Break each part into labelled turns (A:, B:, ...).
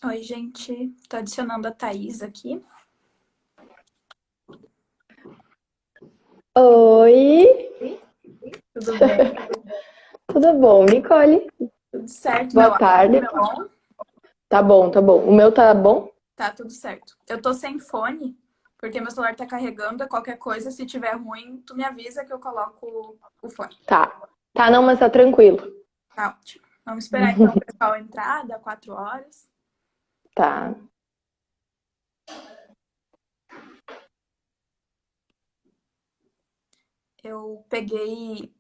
A: Oi, gente. Tô adicionando a Thaís aqui.
B: Oi,
A: Tudo bem?
B: tudo bom, Nicole?
A: Tudo certo,
B: Boa
A: meu áudio
B: tarde.
A: tá bom?
B: Tá bom, tá bom. O meu tá bom?
A: Tá tudo certo. Eu tô sem fone, porque meu celular tá carregando. Qualquer coisa, se tiver ruim, tu me avisa que eu coloco o fone.
B: Tá. Tá, não, mas tá tranquilo.
A: Tá ótimo. Vamos esperar então o pessoal entrar, dá 4 horas.
B: Tá.
A: Eu peguei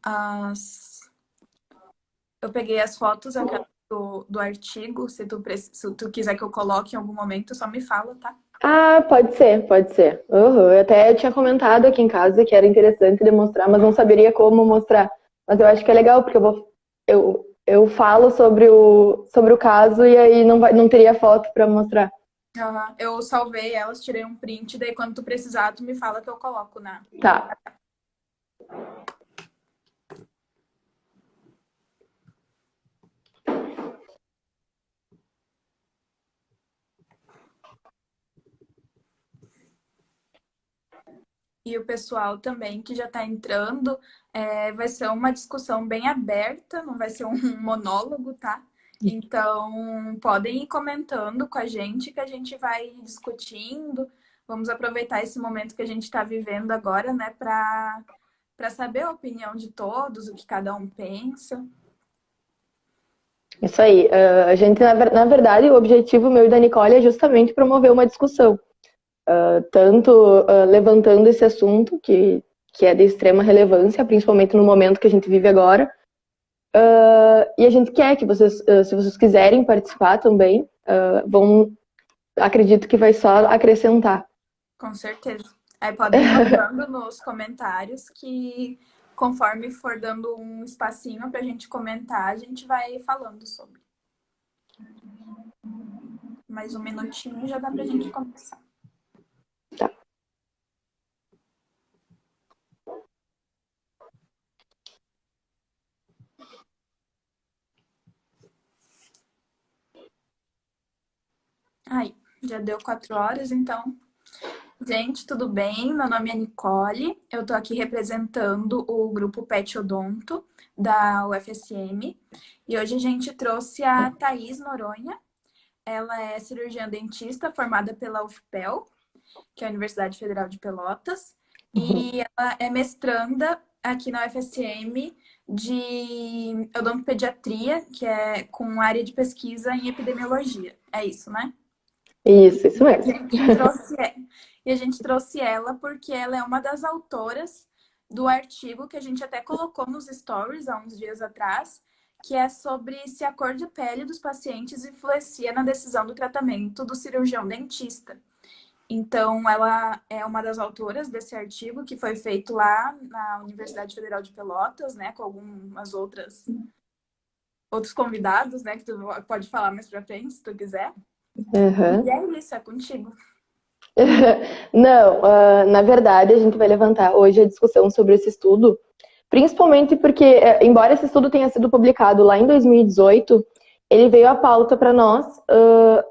A: as, eu peguei as fotos aquela do artigo. Se tu quiser que eu coloque em algum momento, só me fala, tá?
B: Ah, pode ser, pode ser. Uhum. Eu até tinha comentado aqui em casa que era interessante demonstrar, mas não saberia como mostrar. Mas eu acho que é legal, porque eu falo sobre o caso e aí não teria foto pra mostrar.
A: Aham. Eu salvei elas, tirei um print, daí quando tu precisar, tu me fala que eu coloco na.
B: Tá.
A: E o pessoal também que já está entrando, vai ser uma discussão bem aberta, não vai ser um monólogo, tá? Então, podem ir comentando com a gente, que a gente vai discutindo. Vamos aproveitar esse momento que a gente está vivendo agora, né, para saber a opinião de todos, o que cada um pensa.
B: Isso aí. A gente, na verdade, o objetivo meu e da Nicole é justamente promover uma discussão. Tanto levantando esse assunto, que é de extrema relevância, principalmente no momento que a gente vive agora. E a gente quer que vocês, se vocês quiserem participar também, acredito que vai só acrescentar.
A: Com certeza. Aí podem ir mandando nos comentários que conforme for dando um espacinho para a gente comentar, a gente vai falando sobre. Mais um minutinho já dá para a gente começar.
B: Tá.
A: Aí, já deu 4 horas, então. Gente, tudo bem? Meu nome é Nicole. Eu tô aqui representando o grupo Pet Odonto da UFSM. E hoje a gente trouxe a Thaís Noronha. Ela é cirurgiã dentista formada pela UFPEL, que é a Universidade Federal de Pelotas,
B: Uhum.
A: e ela é mestranda aqui na UFSM de odontopediatria, que é com área de pesquisa em epidemiologia. É isso, né?
B: Isso
A: E a
B: mesmo.
A: gente trouxe, e a gente trouxe ela porque ela é uma das autoras do artigo que a gente até colocou nos stories há uns dias atrás, que é sobre se a cor de pele dos pacientes influencia na decisão do tratamento do cirurgião dentista. Então, ela é uma das autoras desse artigo que foi feito lá na Universidade Federal de Pelotas, né, com algumas outros convidados, né, que tu pode falar mais pra frente, se tu quiser. E
B: Uhum.
A: é isso, é contigo.
B: Não, na verdade, a gente vai levantar hoje a discussão sobre esse estudo, principalmente porque, embora esse estudo tenha sido publicado lá em 2018, ele veio à pauta para nós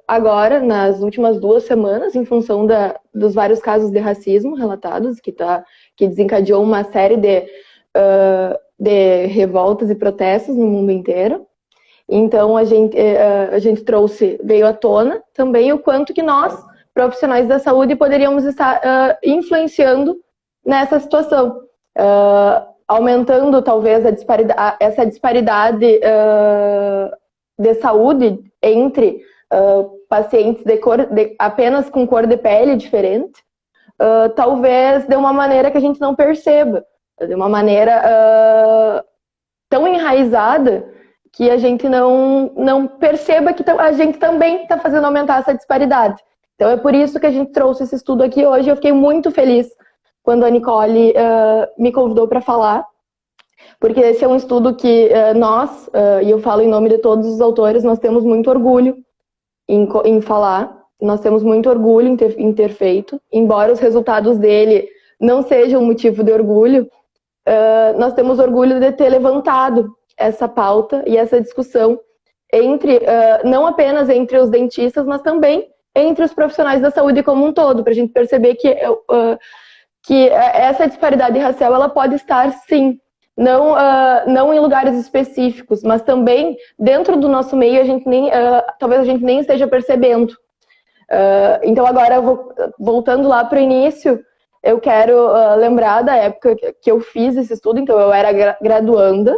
B: agora, nas últimas 2 semanas, em função dos vários casos de racismo relatados, que desencadeou uma série de revoltas e protestos no mundo inteiro. Então, a gente veio à tona também o quanto que nós, profissionais da saúde, poderíamos estar influenciando nessa situação, aumentando talvez essa disparidade de saúde entre pacientes apenas com cor de pele diferente, talvez de uma maneira que a gente não perceba, de uma maneira tão enraizada que a gente não perceba que a gente também está fazendo aumentar essa disparidade. Então é por isso que a gente trouxe esse estudo aqui hoje. Eu fiquei muito feliz quando a Nicole me convidou para falar, porque esse é um estudo que nós, e eu falo em nome de todos os autores, nós temos muito orgulho em falar, nós temos muito orgulho em ter feito, embora os resultados dele não sejam motivo de orgulho, nós temos orgulho de ter levantado essa pauta e essa discussão não apenas entre os dentistas, mas também entre os profissionais da saúde como um todo, para a gente perceber que essa disparidade racial ela pode estar, sim, não em lugares específicos, mas também dentro do nosso meio, talvez a gente nem esteja percebendo. Então, agora, voltando lá para o início, eu quero lembrar da época que eu fiz esse estudo. Então, eu era graduanda,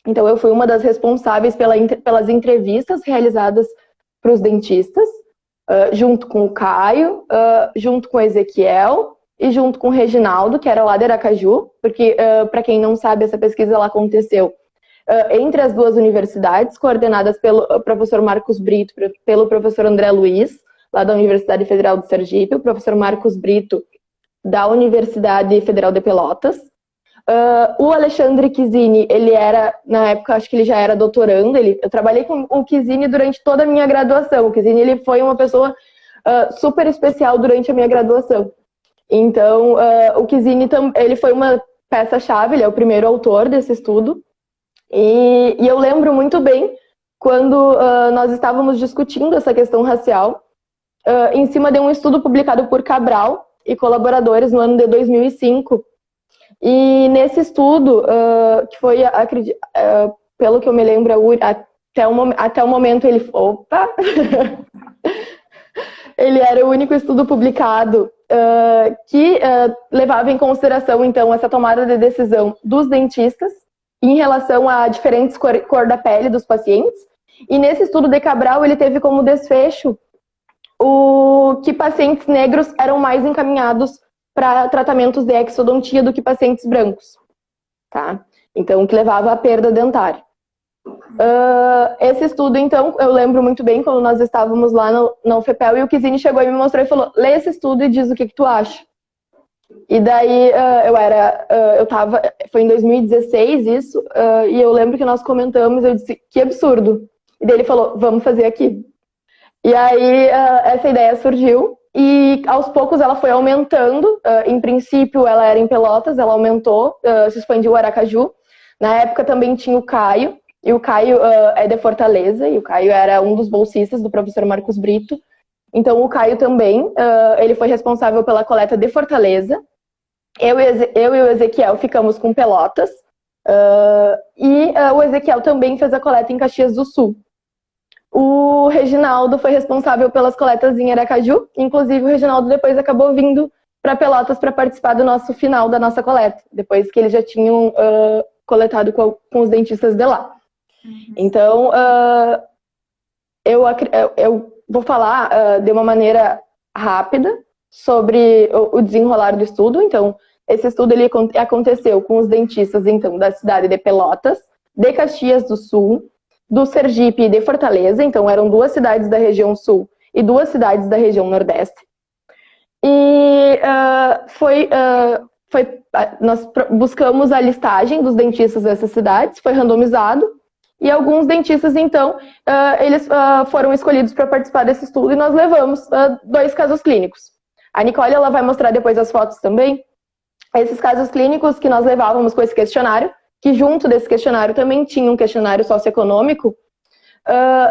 B: então eu fui uma das responsáveis pelas entrevistas realizadas para os dentistas, junto com o Caio, junto com o Ezequiel e junto com o Reginaldo, que era lá de Aracaju, porque, para quem não sabe, essa pesquisa ela aconteceu entre as duas universidades, coordenadas pelo professor Marcos Brito, pelo professor André Luiz, lá da Universidade Federal do Sergipe, o professor Marcos Brito, da Universidade Federal de Pelotas. O Alexandre Kizini, ele era, na época, acho que ele já era doutorando, eu trabalhei com o Kizini durante toda a minha graduação. O Kizini, ele foi uma pessoa super especial durante a minha graduação. Então, o Kizini, ele foi uma peça-chave, ele é o primeiro autor desse estudo. E eu lembro muito bem quando nós estávamos discutindo essa questão racial, em cima de um estudo publicado por Cabral e colaboradores no ano de 2005. E nesse estudo, que foi, pelo que eu me lembro, até o momento ele... Opa! Ele era o único estudo publicado que levava em consideração, então, essa tomada de decisão dos dentistas em relação a diferentes cor da pele dos pacientes. E nesse estudo de Cabral, ele teve como desfecho que pacientes negros eram mais encaminhados para tratamentos de exodontia do que pacientes brancos, tá? Então, que levava à perda dentária. Esse estudo, então, eu lembro muito bem quando nós estávamos lá na UFPEL e o Kizini chegou e me mostrou e falou: lê esse estudo e diz o que tu acha. E daí foi em 2016 isso, e eu lembro que nós comentamos, eu disse, que absurdo. E daí ele falou, vamos fazer aqui. E aí essa ideia surgiu e aos poucos ela foi aumentando. Em princípio ela era em Pelotas, ela aumentou, se expandiu o Aracaju. Na época também tinha o Caio, e o Caio é de Fortaleza, e o Caio era um dos bolsistas do professor Marcos Brito. Então o Caio também, ele foi responsável pela coleta de Fortaleza. Eu e o Ezequiel ficamos com Pelotas, e o Ezequiel também fez a coleta em Caxias do Sul. O Reginaldo foi responsável pelas coletas em Aracaju. Inclusive, o Reginaldo depois acabou vindo para Pelotas para participar do nosso final da nossa coleta, depois que eles já tinham coletado com os dentistas de lá. Então, eu vou falar de uma maneira rápida sobre o desenrolar do estudo. Então, esse estudo ele aconteceu com os dentistas então, da cidade de Pelotas, de Caxias do Sul, do Sergipe e de Fortaleza. Então, eram 2 cidades da região sul e 2 cidades da região nordeste. E nós buscamos a listagem dos dentistas dessas cidades, foi randomizado, e alguns dentistas, então, eles foram escolhidos para participar desse estudo, e nós levamos 2 casos clínicos. A Nicole ela vai mostrar depois as fotos também. Esses casos clínicos que nós levávamos com esse questionário, que junto desse questionário também tinha um questionário socioeconômico,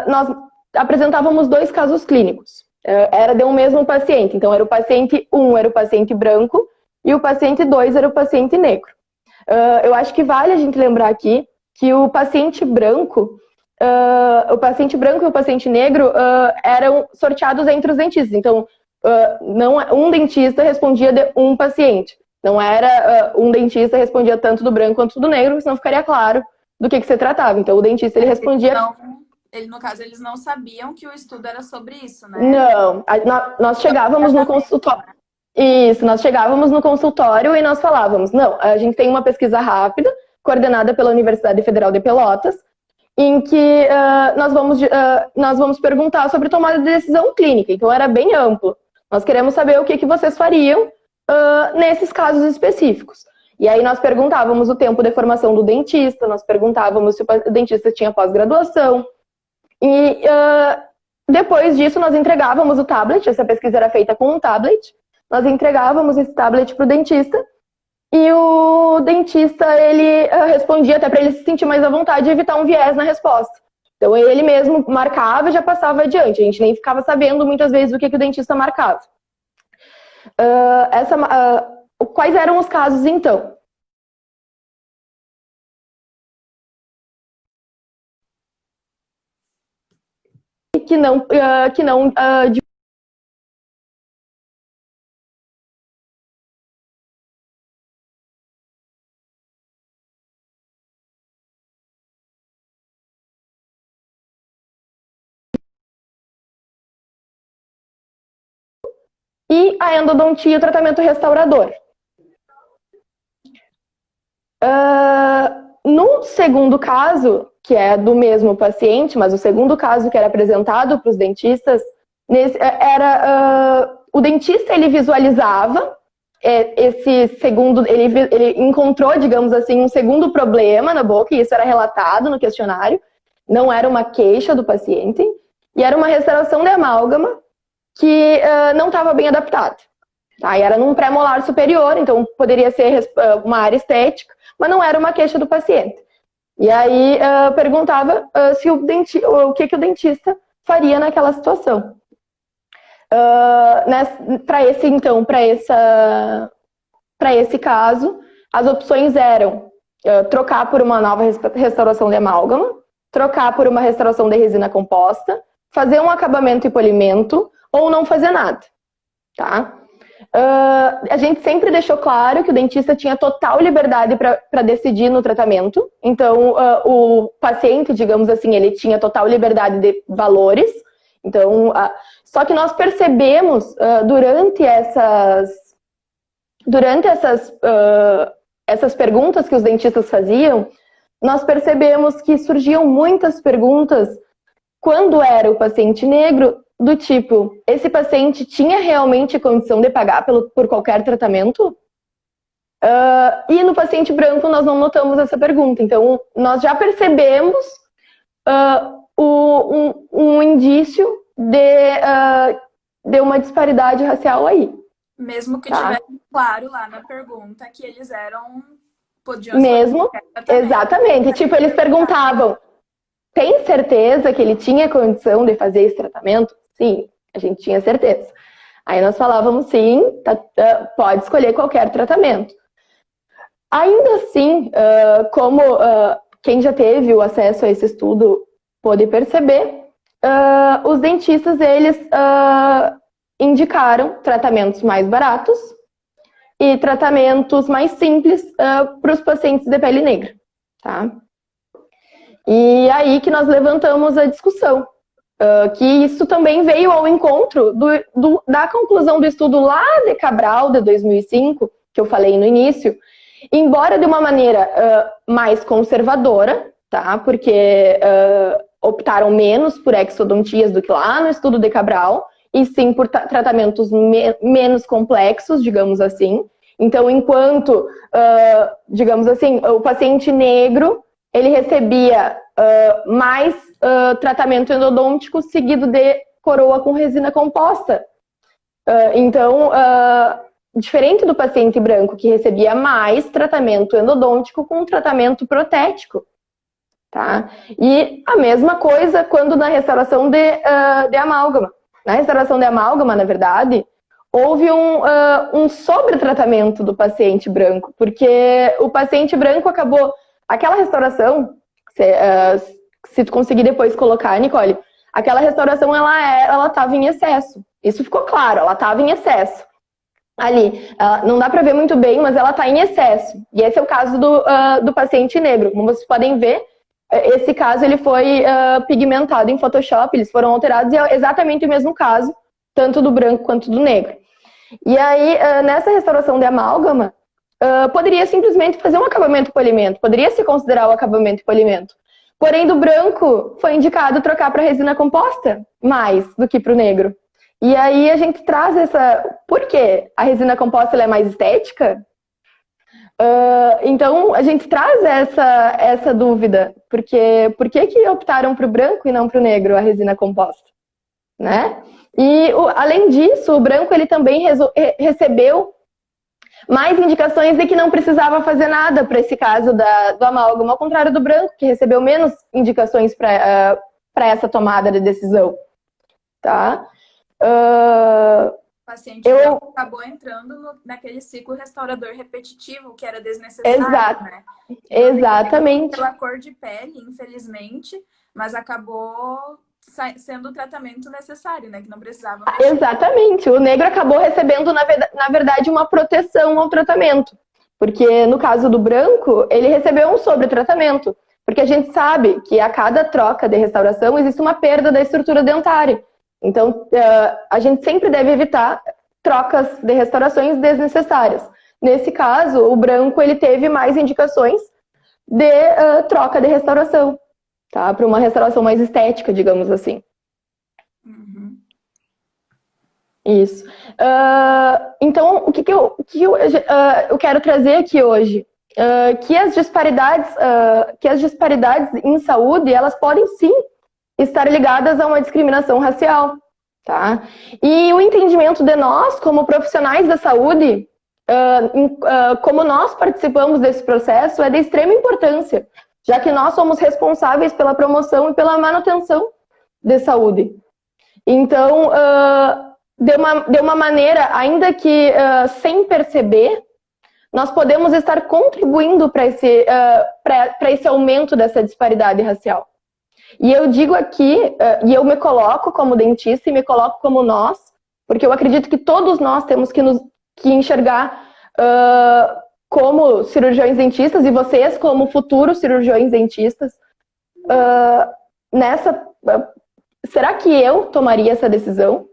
B: nós apresentávamos 2 casos clínicos. Era de um mesmo paciente. Então, era o paciente 1 era o paciente branco e o paciente 2 era o paciente negro. Eu acho que vale a gente lembrar aqui que o paciente branco e o paciente negro eram sorteados entre os dentistas. Então, um dentista respondia de um paciente. Não era um dentista respondia tanto do branco quanto do negro, senão ficaria claro do que se tratava. Então, o dentista ele respondia...
A: No caso, eles não sabiam que o estudo era sobre isso, né?
B: Não, nós chegávamos no consultório. Isso, nós chegávamos no consultório e nós falávamos, não, a gente tem uma pesquisa rápida, coordenada pela Universidade Federal de Pelotas, em que nós vamos perguntar sobre tomada de decisão clínica. Então, era bem amplo. Nós queremos saber o que vocês fariam nesses casos específicos. E aí nós perguntávamos o tempo de formação do dentista, nós perguntávamos se o dentista tinha pós-graduação. E depois disso nós entregávamos o tablet, essa pesquisa era feita com um tablet, nós entregávamos esse tablet para o dentista, e o dentista ele respondia até para ele se sentir mais à vontade e evitar um viés na resposta. Então ele mesmo marcava e já passava adiante. A gente nem ficava sabendo muitas vezes o que o dentista marcava. Quais eram os casos então? Que não e a endodontia e o tratamento restaurador. No segundo caso, que é do mesmo paciente, mas o segundo caso que era apresentado para os dentistas, o dentista ele visualizava esse segundo, ele encontrou, digamos assim, um segundo problema na boca, e isso era relatado no questionário, não era uma queixa do paciente, e era uma restauração de amálgama que não estava bem adaptada. Tá? E era num pré-molar superior, então poderia ser uma área estética, mas não era uma queixa do paciente. E aí perguntava se o que o dentista faria naquela situação. Para esse caso, as opções eram trocar por uma nova restauração de amálgama, trocar por uma restauração de resina composta, fazer um acabamento e polimento ou não fazer nada. Tá? A gente sempre deixou claro que o dentista tinha total liberdade para decidir no tratamento. Então, o paciente, digamos assim, ele tinha total liberdade de valores. Então, só que nós percebemos durante essas perguntas que os dentistas faziam, nós percebemos que surgiam muitas perguntas quando era o paciente negro, do tipo, esse paciente tinha realmente condição de pagar por qualquer tratamento? E no paciente branco nós não notamos essa pergunta. Então, nós já percebemos um indício de uma disparidade racial aí.
A: Mesmo que tivesse claro lá na pergunta que eles podiam
B: mesmo, exatamente. Tipo, eles perguntavam, tem certeza que ele tinha condição de fazer esse tratamento? Sim, a gente tinha certeza. Aí nós falávamos, sim, pode escolher qualquer tratamento. Ainda assim, como quem já teve o acesso a esse estudo pôde perceber, os dentistas, eles indicaram tratamentos mais baratos e tratamentos mais simples para os pacientes de pele negra, tá? E aí que nós levantamos a discussão, que isso também veio ao encontro da conclusão do estudo lá de Cabral, de 2005, que eu falei no início, embora de uma maneira mais conservadora, tá? Porque optaram menos por exodontias do que lá no estudo de Cabral, e sim por tratamentos menos complexos, digamos assim. Então, enquanto, digamos assim, o paciente negro, ele recebia mais tratamento endodôntico seguido de coroa com resina composta. Então, diferente do paciente branco, que recebia mais tratamento endodôntico com tratamento protético. Tá? E a mesma coisa quando na restauração de amálgama. Na restauração de amálgama, na verdade, houve um sobretratamento do paciente branco, porque o paciente branco acabou... Aquela restauração, se tu conseguir depois colocar, Nicole, aquela restauração, ela estava em excesso. Isso ficou claro, ela estava em excesso. Ali, não dá para ver muito bem, mas ela está em excesso. E esse é o caso do paciente negro. Como vocês podem ver, esse caso ele foi pigmentado em Photoshop, eles foram alterados e é exatamente o mesmo caso, tanto do branco quanto do negro. E aí, nessa restauração de amálgama, poderia simplesmente fazer um acabamento e polimento, poderia se considerar o acabamento e polimento. Porém, do branco foi indicado trocar para resina composta mais do que para o negro. E aí a gente traz essa... Por quê? A resina composta ela é mais estética? Então, a gente traz essa dúvida. Porque por que optaram para o branco e não para o negro, a resina composta? Né? E, além disso, o branco ele também recebeu mais indicações de que não precisava fazer nada para esse caso do amálgama, ao contrário do branco, que recebeu menos indicações para essa tomada de decisão, tá?
A: O paciente acabou entrando naquele ciclo restaurador repetitivo que era desnecessário, né? Então,
B: Exatamente.
A: Pela cor de pele, infelizmente, mas acabou sendo o tratamento necessário, né? Que não precisava mexer.
B: Exatamente. O negro acabou recebendo, na verdade, uma proteção ao tratamento. Porque no caso do branco, ele recebeu um sobretratamento. Porque a gente sabe que a cada troca de restauração existe uma perda da estrutura dentária. Então, a gente sempre deve evitar trocas de restaurações desnecessárias. Nesse caso, o branco ele teve mais indicações de troca de restauração, tá? Para uma restauração mais estética, digamos assim.
A: Uhum.
B: Isso. Então, o que eu quero trazer aqui hoje? Que as disparidades em saúde, elas podem sim estar ligadas a uma discriminação racial, tá? E o entendimento de nós, como profissionais da saúde, como nós participamos desse processo, é de extrema importância, já que nós somos responsáveis pela promoção e pela manutenção de saúde. Então, de uma maneira, ainda que sem perceber, nós podemos estar contribuindo para esse aumento dessa disparidade racial. E eu digo aqui, e eu me coloco como dentista e me coloco como nós, porque eu acredito que todos nós temos que enxergar como cirurgiões dentistas, e vocês como futuros cirurgiões dentistas, será que eu tomaria essa decisão?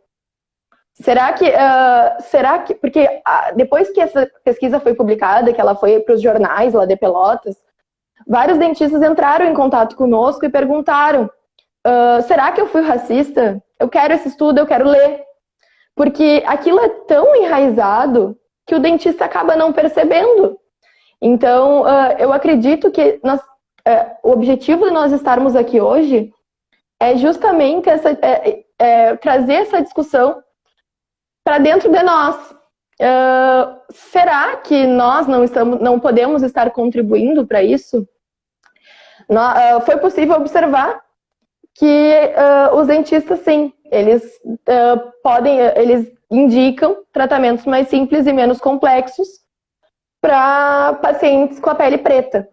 B: Será que porque depois que essa pesquisa foi publicada, que ela foi para os jornais lá de Pelotas, vários dentistas entraram em contato conosco e perguntaram: será que eu fui racista? Eu quero esse estudo, eu quero ler. Porque aquilo é tão enraizado que o dentista acaba não percebendo. Então, eu acredito que o objetivo de nós estarmos aqui hoje é justamente trazer essa discussão para dentro de nós. Será que nós não podemos estar contribuindo para isso? Foi possível observar que os dentistas, sim, eles indicam tratamentos mais simples e menos complexos para pacientes com a pele preta.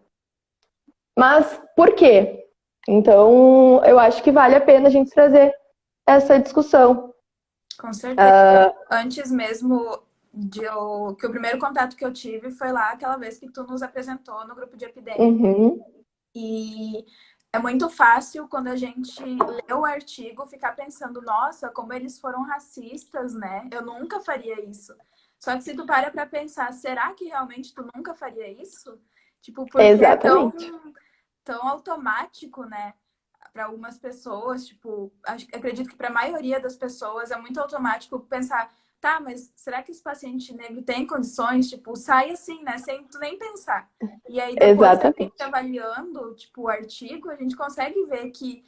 B: Mas por quê? Então, eu acho que vale a pena a gente trazer essa discussão.
A: Com certeza. Antes mesmo que o primeiro contato que eu tive foi lá aquela vez que tu nos apresentou no grupo de epidemia.
B: Uhum.
A: E é muito fácil quando a gente lê o artigo ficar pensando, nossa, como eles foram racistas, né? Eu nunca faria isso. Só que se tu para pensar, será que realmente tu nunca faria isso? Tipo, porque
B: Exatamente.
A: é tão automático, né? Para algumas pessoas, tipo, acredito que para a maioria das pessoas é muito automático pensar, tá, mas será que esse paciente negro tem condições? Tipo, sai assim, né? Sem tu nem pensar. E aí depois a gente avaliando, tipo, o artigo, a gente consegue ver que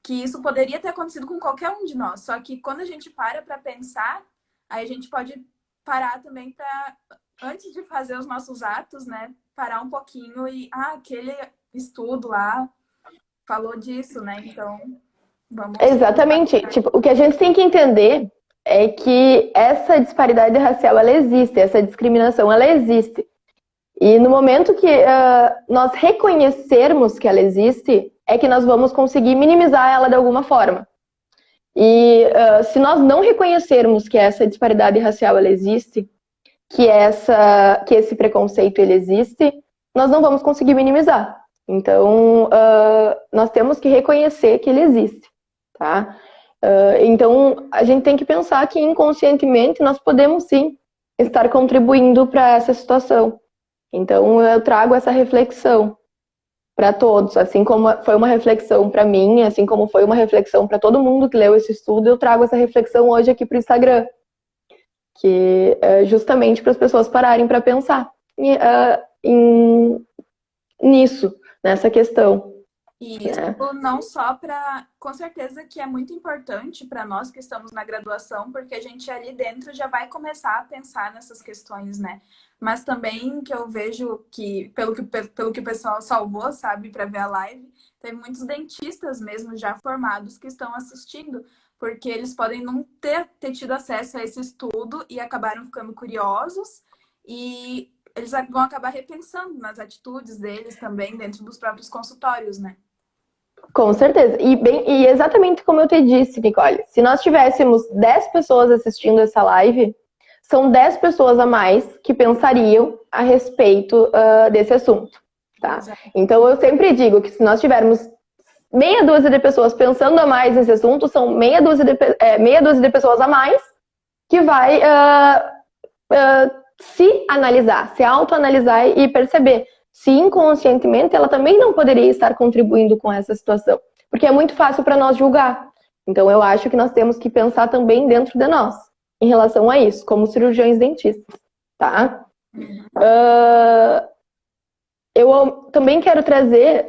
A: isso poderia ter acontecido com qualquer um de nós. Só que quando a gente para pensar, aí a gente pode parar também para, antes de fazer os nossos atos, né? Parar um pouquinho e, aquele estudo lá falou disso, né? Então, vamos...
B: Exatamente. Tipo, o que a gente tem que entender é que essa disparidade racial, ela existe, essa discriminação, ela existe. E no momento que nós reconhecermos que ela existe, é que nós vamos conseguir minimizar ela de alguma forma. E se nós não reconhecermos que essa disparidade racial, ela existe, que esse preconceito, ele existe, nós não vamos conseguir minimizar. Então, nós temos que reconhecer que ele existe, tá? Então, a gente tem que pensar que inconscientemente nós podemos sim estar contribuindo para essa situação. Então, eu trago essa reflexão para todos, assim como foi uma reflexão para mim, assim como foi uma reflexão para todo mundo que leu esse estudo, eu trago essa reflexão hoje aqui para o Instagram, que é justamente para as pessoas pararem para pensar nisso, nessa questão.
A: E isso
B: né?
A: não só para, com certeza que é muito importante para nós que estamos na graduação, porque a gente ali dentro já vai começar a pensar nessas questões, né? Mas também que eu vejo que, pelo que o pessoal salvou, sabe, para ver a live, tem muitos dentistas mesmo já formados que estão assistindo, porque eles podem não ter tido acesso a esse estudo e acabaram ficando curiosos e eles vão acabar repensando nas atitudes deles também dentro dos próprios consultórios, né?
B: Com certeza. E exatamente como eu te disse, Nicole, se nós tivéssemos 10 pessoas assistindo essa live, são 10 pessoas a mais que pensariam a respeito desse assunto, tá?
A: Exato.
B: Então eu sempre digo que se nós tivermos meia dúzia de pessoas pensando a mais nesse assunto, são meia dúzia de pessoas a mais que vai se analisar, se autoanalisar e perceber se inconscientemente ela também não poderia estar contribuindo com essa situação. Porque é muito fácil para nós julgar. Então eu acho que nós temos que pensar também dentro de nós, em relação a isso, como cirurgiões dentistas, tá? Eu também quero trazer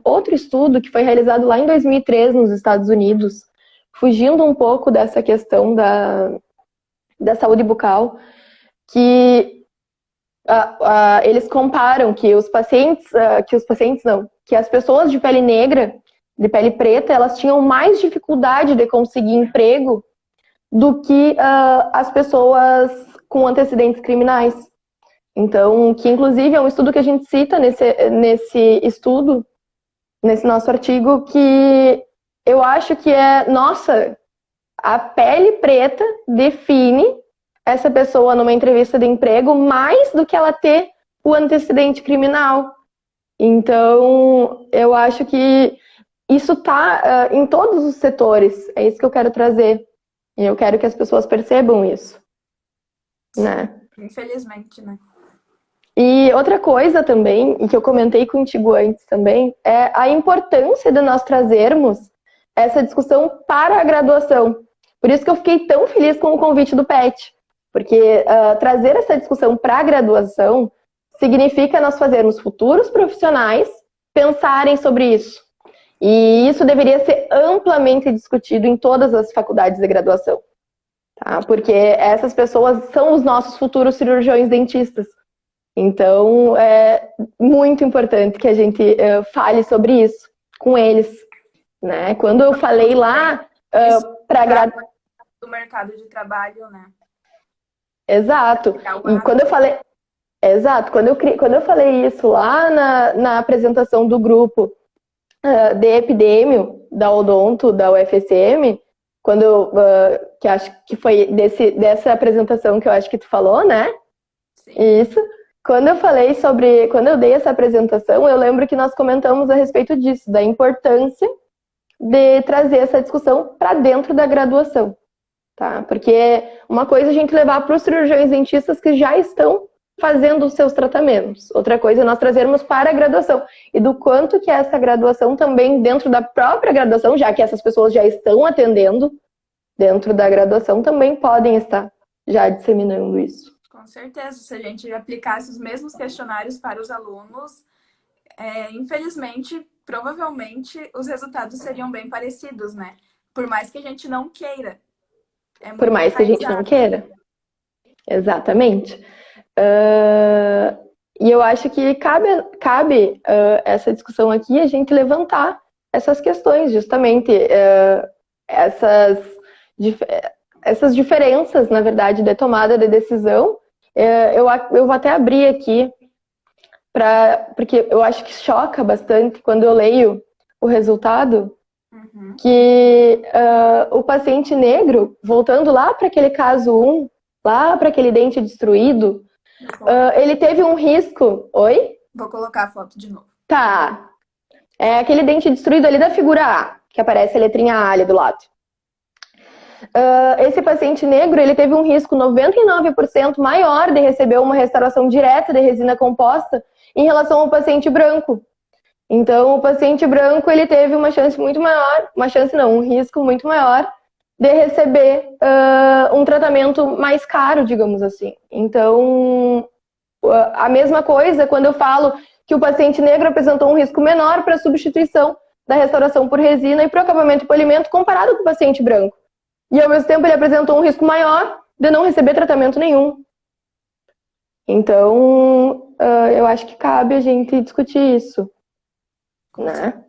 B: outro estudo que foi realizado lá em 2003 nos Estados Unidos, fugindo um pouco dessa questão da saúde bucal, que eles comparam que que as pessoas de pele negra, de pele preta, elas tinham mais dificuldade de conseguir emprego do que as pessoas com antecedentes criminais. Então, que inclusive é um estudo que a gente cita nesse estudo, nesse nosso artigo, que eu acho que a pele preta define essa pessoa numa entrevista de emprego mais do que ela ter o antecedente criminal. Então, eu acho que isso está em todos os setores. É isso que eu quero trazer. E eu quero que as pessoas percebam isso, né?
A: Infelizmente, né?
B: E outra coisa também, e que eu comentei contigo antes também, é a importância de nós trazermos essa discussão para a graduação. Por isso que eu fiquei tão feliz com o convite do PET, porque trazer essa discussão para a graduação significa nós fazermos futuros profissionais pensarem sobre isso. E isso deveria ser amplamente discutido em todas as faculdades de graduação, tá? Porque essas pessoas são os nossos futuros cirurgiões dentistas. Então, é muito importante que a gente fale sobre isso com eles, né? Quando eu falei lá para
A: do mercado de trabalho, né?
B: Exato. E quando eu falei, quando eu falei isso lá na apresentação do grupo de epidêmio da Odonto da UFSM, que acho que foi dessa apresentação que eu acho que tu falou, né?
A: Sim.
B: Isso. Quando eu dei essa apresentação, eu lembro que nós comentamos a respeito disso, da importância de trazer essa discussão para dentro da graduação, tá? Porque uma coisa é a gente levar para os cirurgiões dentistas que já estão fazendo os seus tratamentos. Outra coisa é nós trazermos para a graduação. E do quanto que essa graduação também, dentro da própria graduação, já que essas pessoas já estão atendendo dentro da graduação, também podem estar já disseminando isso.
A: Com certeza, se a gente aplicasse os mesmos questionários para os alunos, infelizmente, provavelmente, os resultados seriam bem parecidos, né? Por mais que a gente não queira.
B: Por mais que a gente não queira. Exatamente. E eu acho que cabe essa discussão aqui, a gente levantar essas questões, justamente essas diferenças, na verdade, de tomada de decisão. Eu vou até abrir aqui, porque eu acho que choca bastante quando eu leio o resultado, que o paciente negro, voltando lá para aquele caso 1, lá para aquele dente destruído, ele teve um risco... Oi?
A: Vou colocar a foto de novo.
B: Tá. É aquele dente destruído ali da figura A, que aparece a letrinha A ali do lado. Esse paciente negro, ele teve um risco 99% maior de receber uma restauração direta de resina composta em relação ao paciente branco. Então, o paciente branco, ele teve uma chance muito maior, um risco muito maior de receber um tratamento mais caro, digamos assim. Então, a mesma coisa quando eu falo que o paciente negro apresentou um risco menor para substituição da restauração por resina e pro acabamento e polimento comparado com o paciente branco. E, ao mesmo tempo, ele apresentou um risco maior de não receber tratamento nenhum. Então, eu acho que cabe a gente discutir isso, né?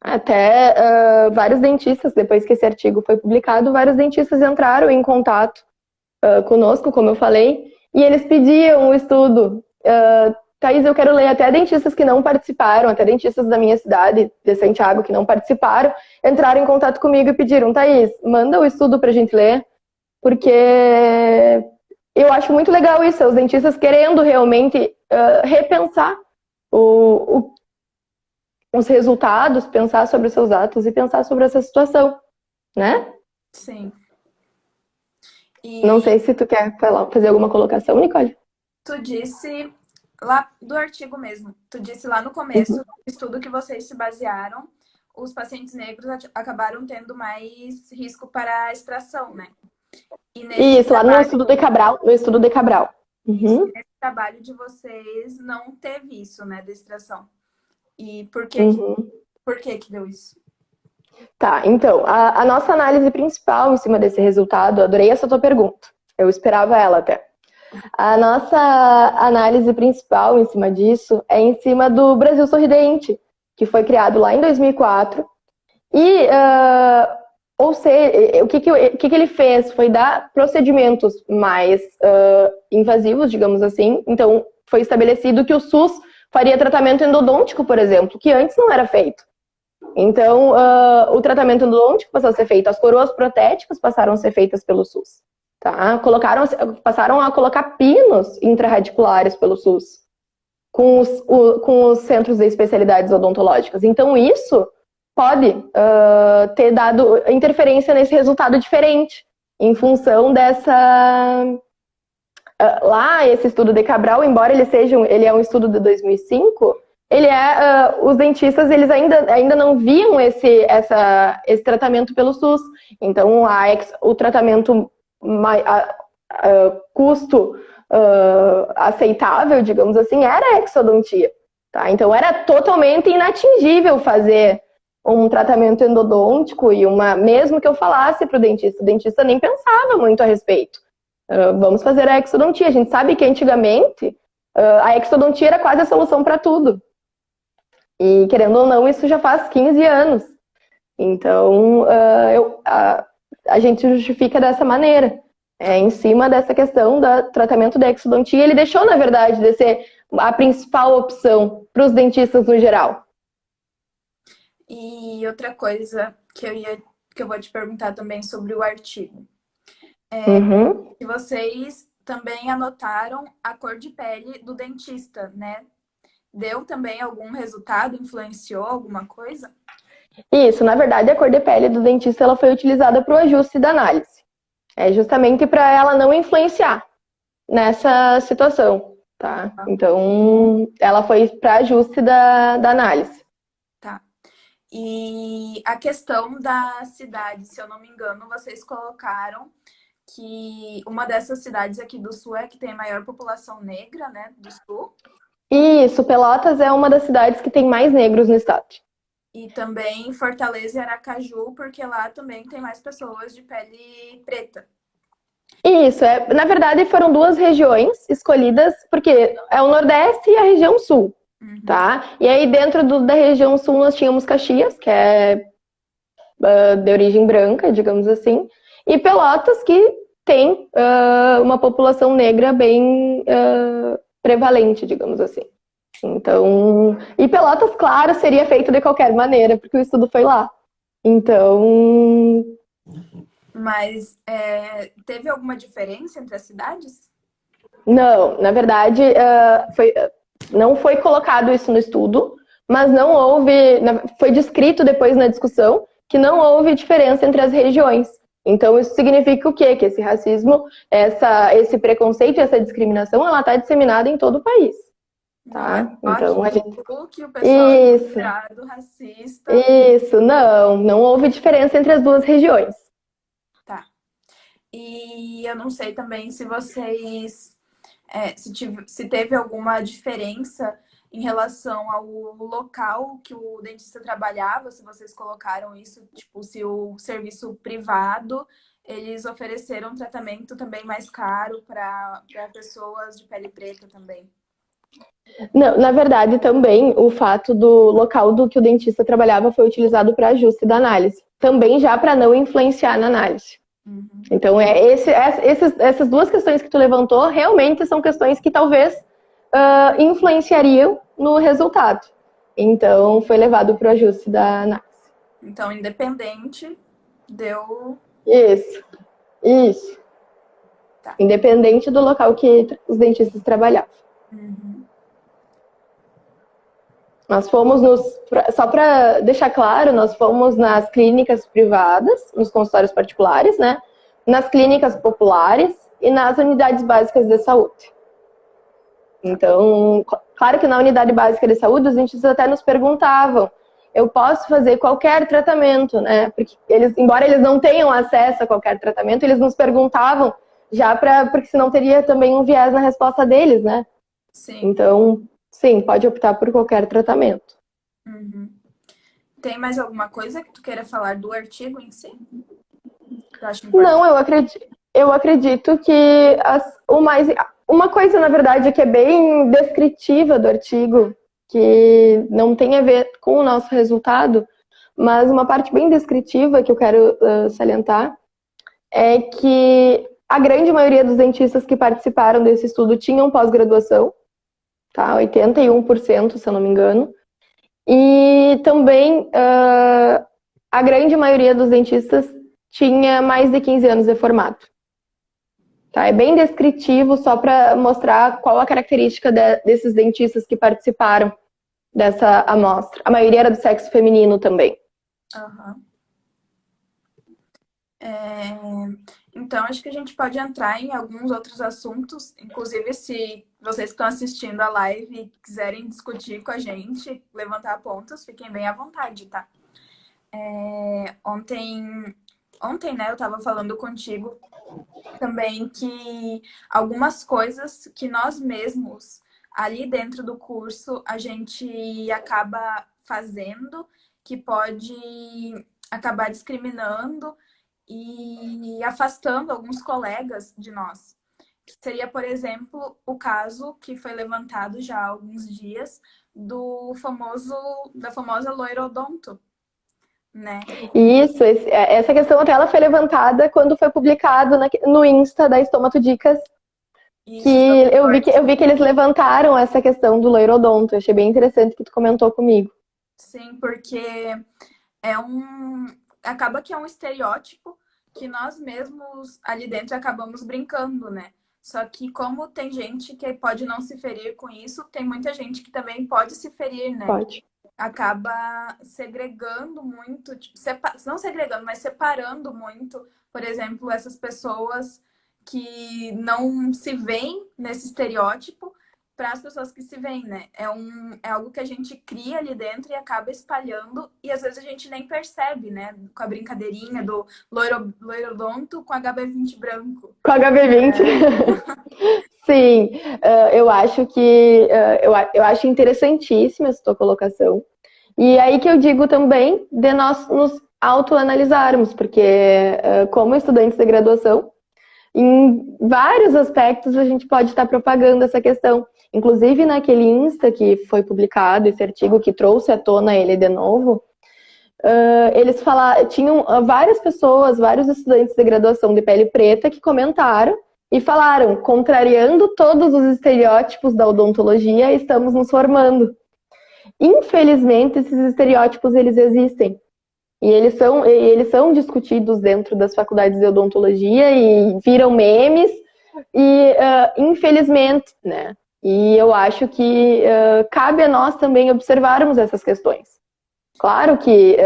B: Até vários dentistas, depois que esse artigo foi publicado, vários dentistas entraram em contato conosco, como eu falei, e eles pediam o estudo. Thaís, eu quero ler, até dentistas que não participaram, até dentistas da minha cidade, de Santiago, que não participaram, entraram em contato comigo e pediram, Thaís, manda o estudo pra gente ler, porque eu acho muito legal isso, os dentistas querendo realmente repensar os resultados, pensar sobre os seus atos e pensar sobre essa situação, né?
A: Sim.
B: Não sei se tu quer fazer alguma colocação, Nicole.
A: Tu disse lá do artigo mesmo, tu disse lá no começo, do estudo que vocês se basearam, os pacientes negros acabaram tendo mais risco para a extração, né? E nesse
B: Isso,
A: trabalho,
B: lá no estudo de Cabral.
A: nesse trabalho de vocês não teve isso, né, da extração. E por que que deu isso?
B: Tá, então, a nossa análise principal em cima desse resultado, adorei essa tua pergunta, eu esperava ela até. A nossa análise principal em cima disso é em cima do Brasil Sorridente, que foi criado lá em 2004. E, ou seja, o que ele fez foi dar procedimentos mais invasivos, digamos assim. Então, foi estabelecido que o SUS faria tratamento endodôntico, por exemplo, que antes não era feito. Então, o tratamento endodôntico passou a ser feito, as coroas protéticas passaram a ser feitas pelo SUS. Tá? Passaram a colocar pinos intrarradiculares pelo SUS, com os centros de especialidades odontológicas. Então, isso pode ter dado interferência nesse resultado diferente, em função dessa... lá, esse estudo de Cabral, embora ele é um estudo de 2005, os dentistas eles ainda não viam esse tratamento pelo SUS. Então, o tratamento custo aceitável, digamos assim, era a exodontia. Tá? Então, era totalmente inatingível fazer um tratamento endodôntico e mesmo que eu falasse para o dentista nem pensava muito a respeito. Vamos fazer a exodontia. A gente sabe que antigamente a exodontia era quase a solução para tudo. E, querendo ou não, isso já faz 15 anos. Então, a gente justifica dessa maneira. Em cima dessa questão do tratamento da exodontia, ele deixou, na verdade, de ser a principal opção para os dentistas no geral.
A: E outra coisa que eu vou te perguntar também sobre o artigo. Que vocês também anotaram a cor de pele do dentista, né? Deu também algum resultado? Influenciou alguma coisa?
B: Isso, na verdade, a cor de pele do dentista ela foi utilizada para o ajuste da análise. É justamente para ela não influenciar nessa situação, tá? Então, ela foi para ajuste da análise.
A: Tá. E a questão da cidade, se eu não me engano, vocês colocaram que uma dessas cidades aqui do Sul é que tem a maior população negra, né, do Sul.
B: Isso, Pelotas é uma das cidades que tem mais negros no estado.
A: E também Fortaleza e Aracaju, porque lá também tem mais pessoas de pele preta.
B: Isso, na verdade foram duas regiões escolhidas, porque é o Nordeste e a região Sul, tá? E aí dentro da região Sul nós tínhamos Caxias, que é de origem branca, digamos assim, e Pelotas, que tem uma população negra bem prevalente, digamos assim. Então, e Pelotas, claro, seria feito de qualquer maneira, porque o estudo foi lá. Então...
A: Mas teve alguma diferença entre as cidades?
B: Não, na verdade, não foi colocado isso no estudo, mas não houve, foi descrito depois na discussão que não houve diferença entre as regiões. Então, isso significa o quê? Que esse racismo, esse preconceito e essa discriminação, ela está disseminada em todo o país. Tá?
A: Então, que o pessoal é considerado racista.
B: Isso, não houve diferença entre as duas regiões.
A: Tá. E eu não sei também se vocês, se teve alguma diferença em relação ao local que o dentista trabalhava, se vocês colocaram isso, tipo, se o serviço privado, eles ofereceram um tratamento também mais caro para pessoas de pele preta também.
B: Não, na verdade, também o fato do local do que o dentista trabalhava foi utilizado para ajuste da análise. Também já para não influenciar na análise.
A: Uhum.
B: Então, essas duas questões que tu levantou realmente são questões que talvez influenciariam no resultado. Então, foi levado para o ajuste da análise.
A: Então, independente, deu...
B: Isso. Tá. Independente do local que os dentistas trabalhavam.
A: Uhum.
B: Nós fomos só para deixar claro, nós fomos nas clínicas privadas, nos consultórios particulares, né? Nas clínicas populares e nas unidades básicas de saúde. Então, claro que na unidade básica de saúde, os dentistas até nos perguntavam, eu posso fazer qualquer tratamento, né? Porque embora eles não tenham acesso a qualquer tratamento, eles nos perguntavam já porque senão teria também um viés na resposta deles, né?
A: Sim.
B: Então, sim, pode optar por qualquer tratamento.
A: Uhum. Tem mais alguma coisa que tu queira falar do artigo em si?
B: Não, eu acredito que uma coisa, na verdade, que é bem descritiva do artigo, que não tem a ver com o nosso resultado, mas uma parte bem descritiva que eu quero salientar é que a grande maioria dos dentistas que participaram desse estudo tinham pós-graduação, tá? 81%, se eu não me engano. E também a grande maioria dos dentistas tinha mais de 15 anos de formato. Tá? É bem descritivo, só para mostrar qual a característica desses dentistas que participaram dessa amostra. A maioria era do sexo feminino também.
A: Uhum. Então, acho que a gente pode entrar em alguns outros assuntos. Inclusive, se vocês que estão assistindo a live e quiserem discutir com a gente, levantar pontos, fiquem bem à vontade, tá? Ontem, né, eu estava falando contigo também que algumas coisas que nós mesmos, ali dentro do curso, a gente acaba fazendo, que pode acabar discriminando e afastando alguns colegas de nós. Seria, por exemplo, o caso que foi levantado já há alguns dias da famosa loirodonto, né?
B: Isso, essa questão até ela foi levantada quando foi publicado no Insta da Stomato Dicas,
A: Isso,
B: que eu vi que eles levantaram essa questão do loirodonto. Eu achei bem interessante que tu comentou comigo.
A: Sim, porque acaba que é um estereótipo que nós mesmos ali dentro acabamos brincando, né? Só que como tem gente que pode não se ferir com isso, tem muita gente que também pode se ferir, né?
B: Pode.
A: Acaba segregando muito, tipo, não segregando, mas separando muito, por exemplo, essas pessoas que não se veem nesse estereótipo para as pessoas que se veem, né? É algo que a gente cria ali dentro e acaba espalhando e às vezes a gente nem percebe, né? Com a brincadeirinha do loirodonto com HB20 branco.
B: Com HB20. Sim, eu acho que eu acho interessantíssima essa tua colocação. E aí que eu digo também de nós nos autoanalisarmos, porque como estudantes de graduação, em vários aspectos a gente pode estar propagando essa questão. Inclusive naquele Insta que foi publicado, esse artigo que trouxe à tona ele de novo, eles tinham várias pessoas, vários estudantes de graduação de pele preta que comentaram e falaram, contrariando todos os estereótipos da odontologia, estamos nos formando. Infelizmente, esses estereótipos, eles existem. E eles são discutidos dentro das faculdades de odontologia e viram memes, e infelizmente, né? E eu acho que cabe a nós também observarmos essas questões. Claro que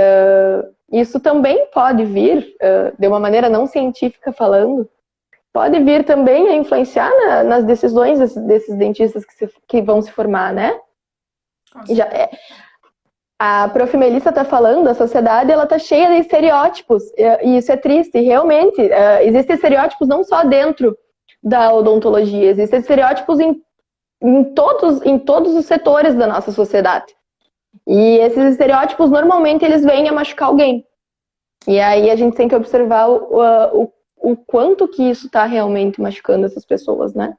B: isso também pode vir, de uma maneira não científica falando, pode vir também a influenciar nas decisões desses dentistas que vão se formar, né? A Prof. Melissa está falando, a sociedade ela está cheia de estereótipos, e isso é triste. Realmente, existem estereótipos não só dentro da odontologia, existem estereótipos em em todos os setores da nossa sociedade. E esses estereótipos, normalmente, eles vêm a machucar alguém. E aí a gente tem que observar o quanto que isso está realmente machucando essas pessoas, né?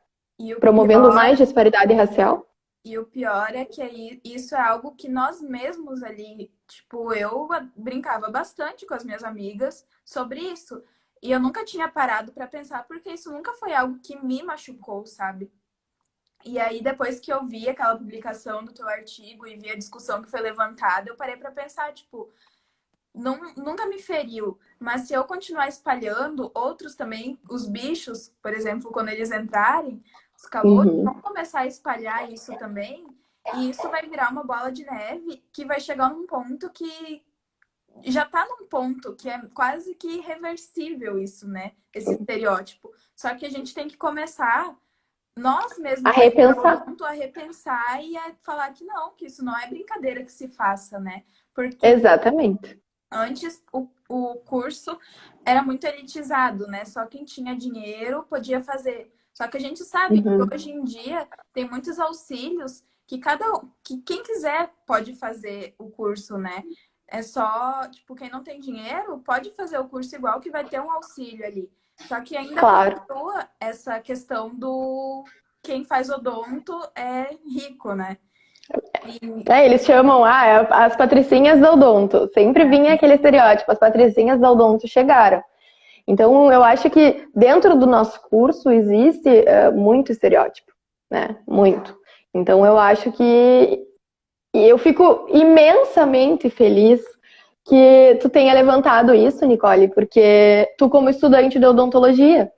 B: Promovendo mais disparidade racial.
A: E o pior é que isso é algo que nós mesmos ali, tipo, eu brincava bastante com as minhas amigas sobre isso. E eu nunca tinha parado para pensar, porque isso nunca foi algo que me machucou, sabe? E aí, depois que eu vi aquela publicação do teu artigo e vi a discussão que foi levantada, eu parei para pensar, tipo, nunca me feriu, mas se eu continuar espalhando, outros também, os bichos, por exemplo, quando eles entrarem, os calouros vão começar a espalhar isso também, e isso vai virar uma bola de neve que vai chegar num ponto que já tá num ponto que é quase que irreversível isso, né? Esse estereótipo. Só que a gente tem que começar, nós
B: A
A: mesmos,
B: repensar.
A: a repensar e a falar que não, que isso não é brincadeira que se faça, né? Porque
B: Exatamente.
A: antes, o curso era muito elitizado, né? Só quem tinha dinheiro podia fazer. Só que a gente sabe que hoje em dia tem muitos auxílios que quem quiser pode fazer o curso, né? É só, tipo, quem não tem dinheiro pode fazer o curso igual que vai ter um auxílio ali. Só que ainda
B: Claro.
A: continua essa questão do quem faz odonto é rico, né?
B: Eles chamam as patricinhas do odonto. Sempre vinha aquele estereótipo, as patricinhas do odonto chegaram. Então, eu acho que dentro do nosso curso existe muito estereótipo, né? Muito. Então, eu acho que eu fico imensamente feliz que tu tenha levantado isso, Nicole, porque tu, como estudante de odontologia,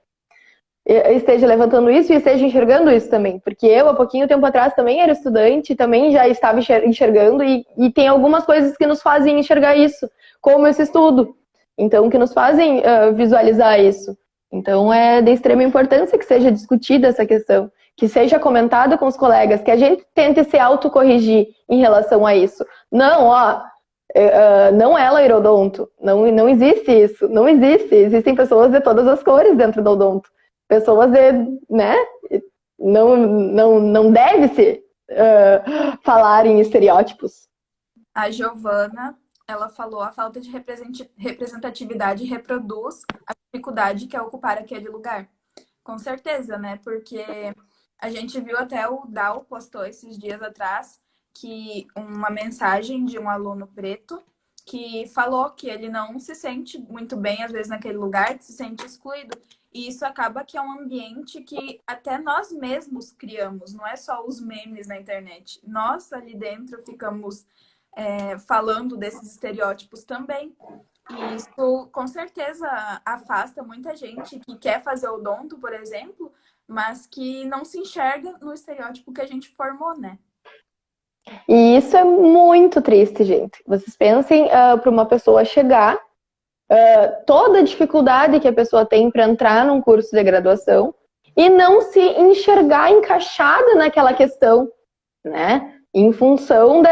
B: esteja levantando isso e esteja enxergando isso também. Porque eu, há pouquinho tempo atrás, também era estudante, também já estava enxergando, e tem algumas coisas que nos fazem enxergar isso, como esse estudo. Então, que nos fazem visualizar isso. Então, é de extrema importância que seja discutida essa questão, que seja comentado com os colegas, que a gente tente se autocorrigir em relação a isso. Não, não é loirodonto, não existe isso, não existe. Existem pessoas de todas as cores dentro do odonto. Pessoas né? Não deve-se falar em estereótipos.
A: A Giovana, ela falou: a falta de representatividade reproduz a dificuldade que é ocupar aquele lugar. Com certeza, né? Porque a gente viu até o Dal postou esses dias atrás que uma mensagem de um aluno preto que falou que ele não se sente muito bem, às vezes, naquele lugar, que se sente excluído. E isso acaba que é um ambiente que até nós mesmos criamos, não é só os memes na internet. Nós ali dentro ficamos falando desses estereótipos também. E isso com certeza afasta muita gente que quer fazer odonto, por exemplo, mas que não se enxerga no estereótipo que a gente formou, né?
B: E isso é muito triste, gente. Vocês pensem para uma pessoa chegar, toda a dificuldade que a pessoa tem para entrar num curso de graduação e não se enxergar encaixada naquela questão, né? Em função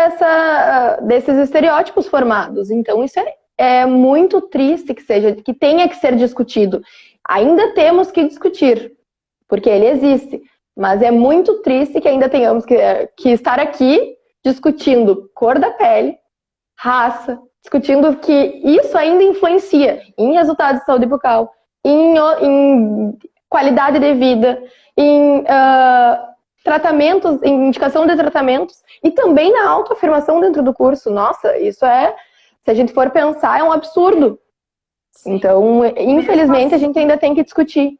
B: desses estereótipos formados. Então, isso é muito triste que tenha que ser discutido. Ainda temos que discutir, porque ele existe. Mas é muito triste que ainda tenhamos que estar aqui discutindo cor da pele, raça, discutindo que isso ainda influencia em resultados de saúde bucal, em qualidade de vida, em tratamentos, em indicação de tratamentos e também na autoafirmação dentro do curso. Nossa, isso se a gente for pensar, é um absurdo. Sim. Então, infelizmente, a gente ainda tem que discutir.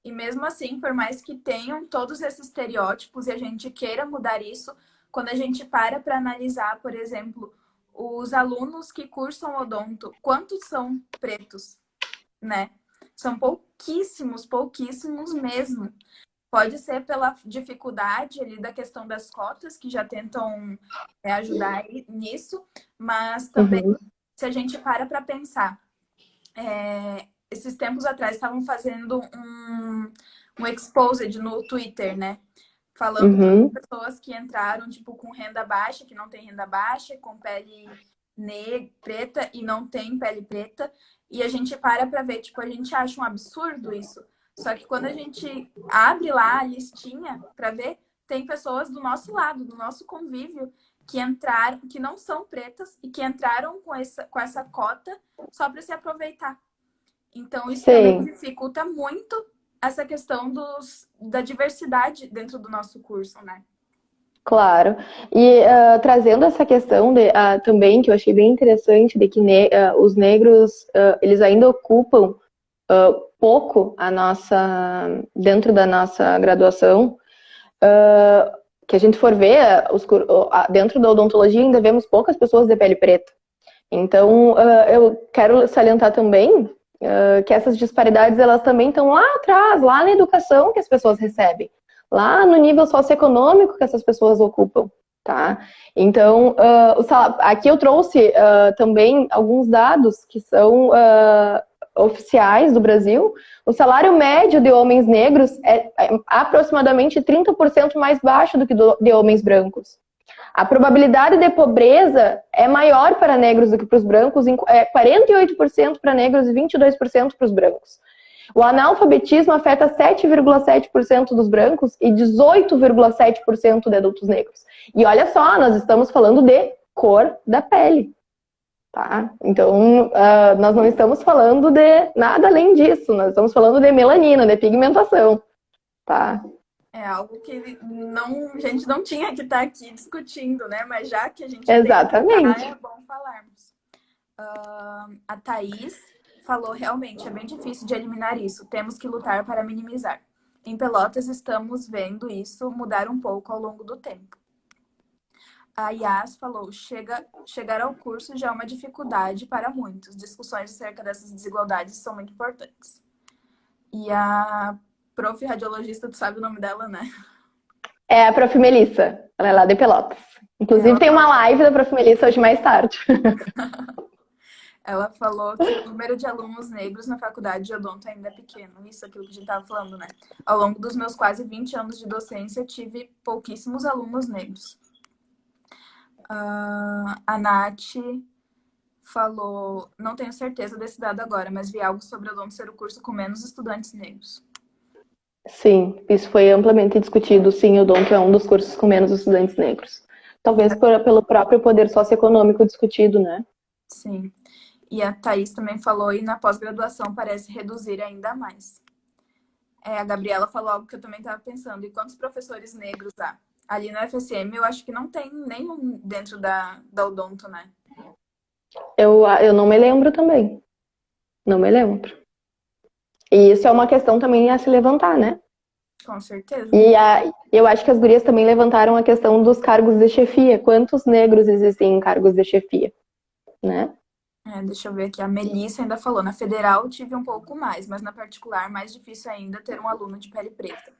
A: E mesmo assim, por mais que tenham todos esses estereótipos e a gente queira mudar isso, quando a gente para analisar, por exemplo, os alunos que cursam odonto, quantos são pretos, né? São pouquíssimos, pouquíssimos mesmo. Pode ser pela dificuldade ali da questão das cotas, que já tentam ajudar nisso, mas também, se a gente para pensar, esses tempos atrás estavam fazendo um exposed no Twitter, né? Falando de pessoas que entraram, tipo, com renda baixa, que não tem renda baixa, com pele preta e não tem pele preta. E a gente para ver, tipo, a gente acha um absurdo isso. Só que quando a gente abre lá a listinha para ver, tem pessoas do nosso lado, do nosso convívio, que entraram, que não são pretas e que entraram com essa cota só para se aproveitar. Então, isso também dificulta muito essa questão da diversidade dentro do nosso curso, né?
B: Claro. E trazendo essa questão também, que eu achei bem interessante, de que os negros, eles ainda ocupam pouco dentro da nossa graduação, que a gente for ver, dentro da odontologia ainda vemos poucas pessoas de pele preta. Então, eu quero salientar também que essas disparidades, elas também estão lá atrás, lá na educação que as pessoas recebem, lá no nível socioeconômico que essas pessoas ocupam, tá? Então, aqui eu trouxe também alguns dados que são oficiais do Brasil. O salário médio de homens negros é aproximadamente 30% mais baixo do que de homens brancos. A probabilidade de pobreza é maior para negros do que para os brancos, 48% para negros e 22% para os brancos. O analfabetismo afeta 7,7% dos brancos e 18,7% de adultos negros. E olha só, nós estamos falando de cor da pele, tá? Então, nós não estamos falando de nada além disso, nós estamos falando de melanina, de pigmentação, tá?
A: É algo que a gente não tinha que estar aqui discutindo, né? Mas já que a gente
B: Exatamente.
A: tem que falar, é bom falarmos. A Thaís falou, realmente, é bem difícil de eliminar isso. Temos que lutar para minimizar. Em Pelotas, estamos vendo isso mudar um pouco ao longo do tempo. A Yas falou, chegar ao curso já é uma dificuldade para muitos. Discussões acerca dessas desigualdades são muito importantes. E a prof. Radiologista, tu sabe o nome dela, né?
B: É a prof. Melissa, ela é lá de Pelotas. Inclusive tem uma live da prof. Melissa hoje mais tarde.
A: Ela falou que o número de alunos negros na faculdade de odonto ainda é pequeno. Isso é aquilo que a gente estava falando, né? Ao longo dos meus quase 20 anos de docência, tive pouquíssimos alunos negros. A Nath falou, não tenho certeza desse dado agora, mas vi algo sobre odonto ser o curso com menos estudantes negros.
B: Sim, isso foi amplamente discutido. Sim, odonto é um dos cursos com menos estudantes negros. Talvez pelo próprio poder socioeconômico discutido, né?
A: Sim. E a Thaís também falou, e na pós-graduação parece reduzir ainda mais. A Gabriela falou algo que eu também estava pensando. E quantos professores negros há? Ali no FSM, eu acho que não tem nenhum dentro da odonto, né?
B: Eu não me lembro também. Não me lembro. E isso é uma questão também a se levantar, né?
A: Com certeza.
B: E eu acho que as gurias também levantaram a questão dos cargos de chefia. Quantos negros existem em cargos de chefia, né?
A: Deixa eu ver aqui. A Melissa ainda falou, na federal tive um pouco mais, mas na particular mais difícil ainda ter um aluno de pele preta.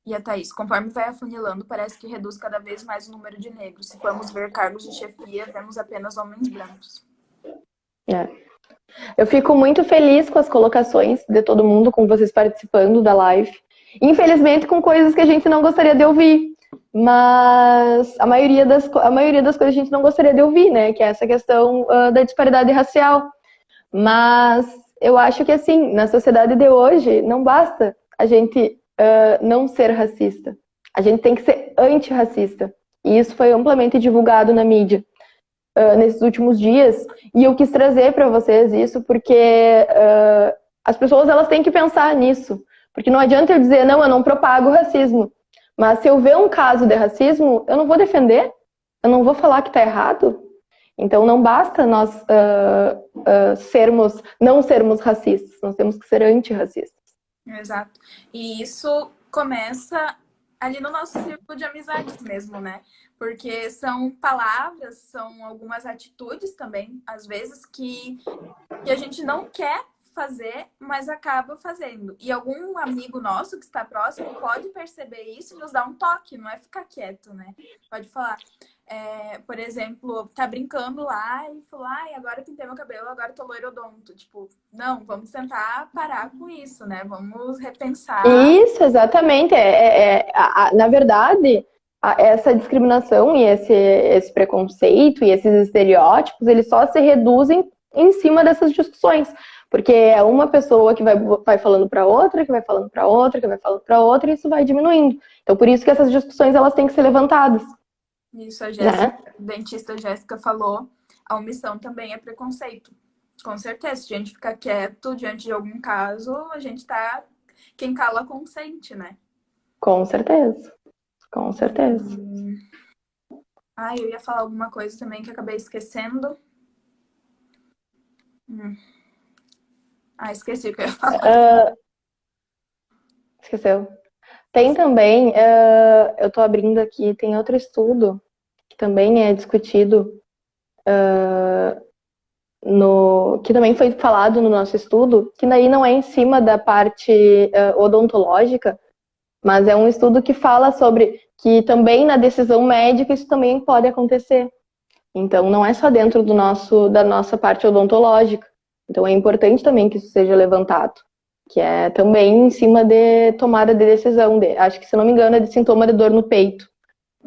A: E a Thaís, conforme vai afunilando, parece que reduz cada vez mais o número de negros. Se formos ver cargos de chefia, vemos apenas homens brancos.
B: Eu fico muito feliz com as colocações de todo mundo, com vocês participando da live. Infelizmente, com coisas que a gente não gostaria de ouvir. Mas a maioria das coisas a gente não gostaria de ouvir, né? Que é essa questão da disparidade racial. Mas eu acho que, assim, na sociedade de hoje, não basta a gente não ser racista. A gente tem que ser antirracista. E isso foi amplamente divulgado na mídia nesses últimos dias. E eu quis trazer para vocês isso porque as pessoas elas têm que pensar nisso. Porque não adianta eu dizer, não, eu não propago racismo. Mas se eu ver um caso de racismo, eu não vou defender, eu não vou falar que está errado. Então não basta nós não sermos racistas, nós temos que ser antirracistas.
A: Exato. E isso começa ali no nosso círculo de amizades mesmo, né? Porque são palavras, são algumas atitudes também, às vezes, que a gente não quer fazer, mas acaba fazendo. E algum amigo nosso que está próximo pode perceber isso e nos dar um toque, não é ficar quieto, né? Pode falar. Por exemplo, tá brincando lá e falou, agora eu pintei meu cabelo, agora eu tô loirodonto. Tipo, não, vamos tentar parar com isso, né? Vamos repensar.
B: Isso, exatamente. Na verdade, essa discriminação e esse preconceito e esses estereótipos, eles só se reduzem em cima dessas discussões. Porque é uma pessoa que vai falando para outra, que vai falando para outra, que vai falando para outra, e isso vai diminuindo. Então, por isso que essas discussões elas têm que ser levantadas.
A: Isso, a
B: Né?
A: Jéssica, dentista Jéssica falou, a omissão também é preconceito. Com certeza, se a gente ficar quieto diante de algum caso, a gente tá... Quem cala consente, né?
B: Com certeza. Com certeza.
A: Ah, eu ia falar alguma coisa também que acabei esquecendo. Esqueci o que eu ia falar.
B: Esqueceu? Tem também, eu tô abrindo aqui, tem outro estudo que também é discutido, que também foi falado no nosso estudo, que daí não é em cima da parte odontológica, mas é um estudo que fala sobre que também na decisão médica isso também pode acontecer. Então, não é só dentro da nossa parte odontológica. Então, é importante também que isso seja levantado. Que é também em cima de tomada de decisão. Acho que, se não me engano, é de sintoma de dor no peito.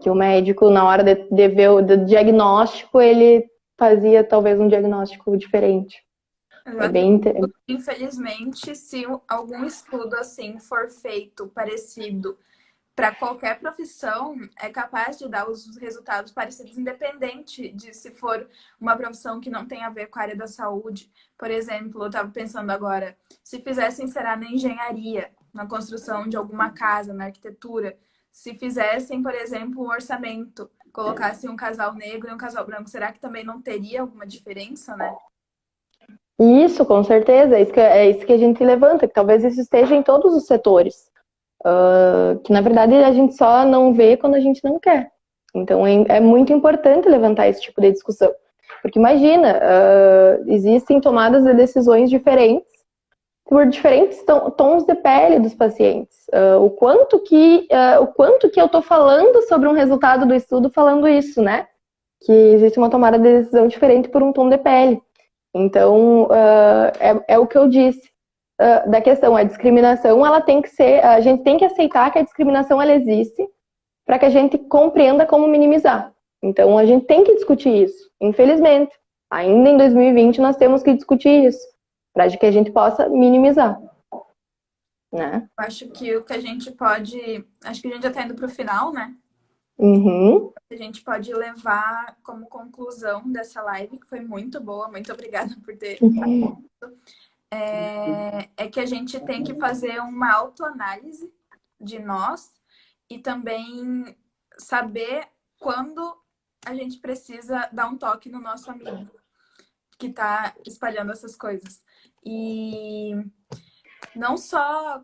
B: Que o médico, na hora de ver o diagnóstico, ele fazia talvez um diagnóstico diferente. É bem...
A: Infelizmente, se algum estudo assim for feito parecido para qualquer profissão, é capaz de dar os resultados parecidos, independente de se for uma profissão que não tem a ver com a área da saúde. Por exemplo, eu estava pensando agora, se fizessem, será na engenharia, na construção de alguma casa, na arquitetura, se fizessem, por exemplo, um orçamento, colocassem um casal negro e um casal branco, será que também não teria alguma diferença, né?
B: Isso, com certeza. É isso que a gente levanta, que talvez isso esteja em todos os setores. Que, na verdade, a gente só não vê quando a gente não quer. Então, é muito importante levantar esse tipo de discussão. Porque, imagina, existem tomadas de decisões diferentes por diferentes tons de pele dos pacientes. O quanto que eu estou falando sobre um resultado do estudo falando isso, né? Que existe uma tomada de decisão diferente por um tom de pele. Então, é o que eu disse da questão. A discriminação, ela tem que ser... A gente tem que aceitar que a discriminação, ela existe para que a gente compreenda como minimizar. Então, a gente tem que discutir isso, infelizmente. Ainda em 2020, nós temos que discutir isso, para que a gente possa minimizar. Né?
A: Acho que o que a gente pode... Acho que a gente já está indo para o final, né?
B: Uhum.
A: A gente pode levar como conclusão dessa live, que foi muito boa, muito obrigada por ter é que a gente tem que fazer uma autoanálise de nós e também saber quando a gente precisa dar um toque no nosso amigo que está espalhando essas coisas. E não só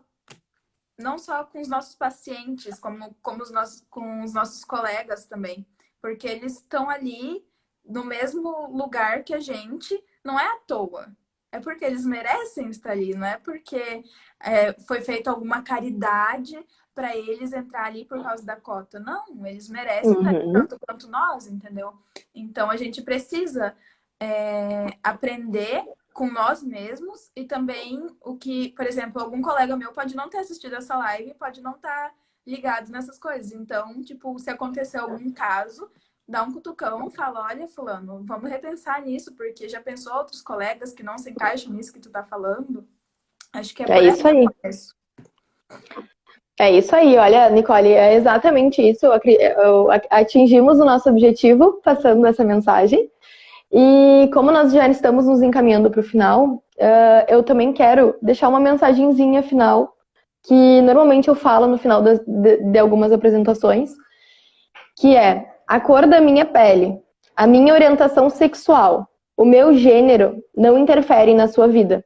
A: com os nossos pacientes, como com os nossos colegas também. Porque eles estão ali no mesmo lugar que a gente, não é à toa. É porque eles merecem estar ali, não é porque foi feita alguma caridade para eles entrar ali por causa da cota. Não, eles merecem estar ali tanto quanto nós, entendeu? Então a gente precisa aprender com nós mesmos e também o que, por exemplo, algum colega meu pode não ter assistido essa live, pode não estar ligado nessas coisas. Então, tipo, se acontecer algum caso, dá um cutucão, fala, olha, fulano, vamos repensar nisso, porque já pensou outros colegas que não se encaixam nisso que tu tá falando? Acho que
B: é isso aí. É isso aí, olha, Nicole, é exatamente isso. Atingimos o nosso objetivo passando essa mensagem. E como nós já estamos nos encaminhando para o final, eu também quero deixar uma mensagenzinha final, que normalmente eu falo no final de algumas apresentações, que é: a cor da minha pele, a minha orientação sexual, o meu gênero não interferem na sua vida,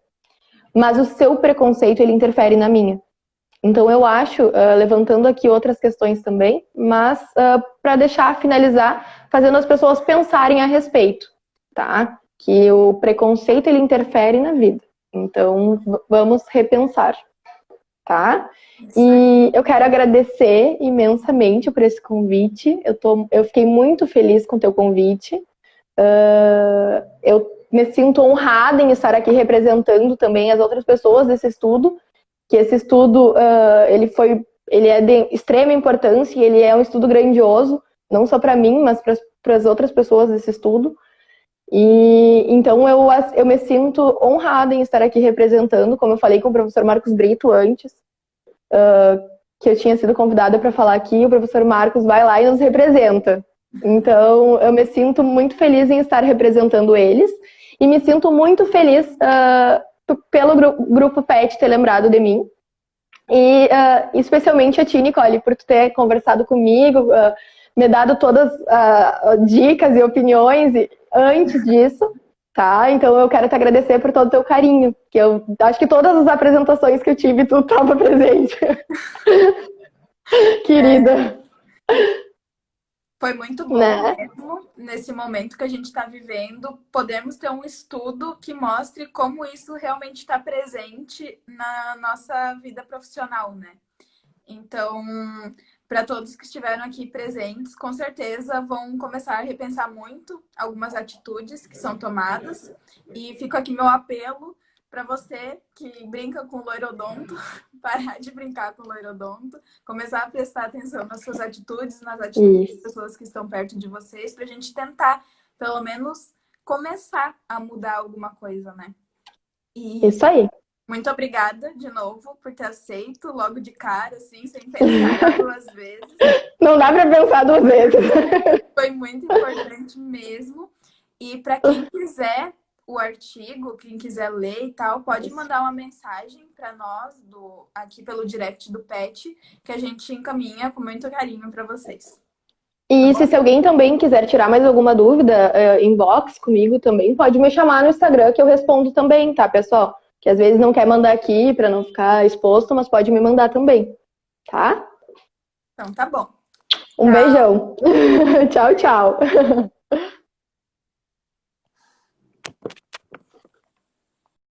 B: mas o seu preconceito, ele interfere na minha. Então eu acho, levantando aqui outras questões também, mas para finalizar, fazendo as pessoas pensarem a respeito. Tá? Que o preconceito, ele interfere na vida. Então, vamos repensar, tá? E eu quero agradecer imensamente por esse convite. Eu fiquei muito feliz com o teu convite. Eu me sinto honrada em estar aqui representando também as outras pessoas desse estudo, que esse estudo, ele é de extrema importância e ele é um estudo grandioso, não só para mim, mas para as outras pessoas desse estudo. E então eu me sinto honrada em estar aqui representando, como eu falei com o professor Marcos Brito antes, que eu tinha sido convidada para falar aqui, o professor Marcos vai lá e nos representa. Então, eu me sinto muito feliz em estar representando eles e me sinto muito feliz pelo grupo PET ter lembrado de mim. E especialmente a ti, Nicole, por tu ter conversado comigo, me dado todas dicas e opiniões antes disso, tá? Então eu quero te agradecer por todo o teu carinho, que eu acho que todas as apresentações que eu tive, tu estava presente. Querida.
A: Foi muito bom,
B: Né?
A: mesmo, nesse momento que a gente está vivendo, podemos ter um estudo que mostre como isso realmente está presente na nossa vida profissional, né? Então, para todos que estiveram aqui presentes, com certeza vão começar a repensar muito algumas atitudes que são tomadas. E fica aqui meu apelo para você que brinca com loirodonto, parar de brincar com loirodonto, começar a prestar atenção nas suas atitudes, nas atitudes das pessoas que estão perto de vocês, para a gente tentar, pelo menos, começar a mudar alguma coisa, né? E
B: isso aí.
A: muito obrigada de novo por ter aceito logo de cara, assim, sem pensar duas vezes.
B: Não dá para pensar duas vezes.
A: Foi muito importante mesmo. E para quem quiser o artigo, quem quiser ler e tal, pode mandar uma mensagem para nós aqui pelo direct do PET, que a gente encaminha com muito carinho para vocês.
B: E se alguém também quiser tirar mais alguma dúvida, inbox comigo também, pode me chamar no Instagram que eu respondo também, tá, pessoal? Que às vezes não quer mandar aqui para não ficar exposto, mas pode me mandar também, tá?
A: Então tá bom.
B: Um beijão. Tchau, tchau.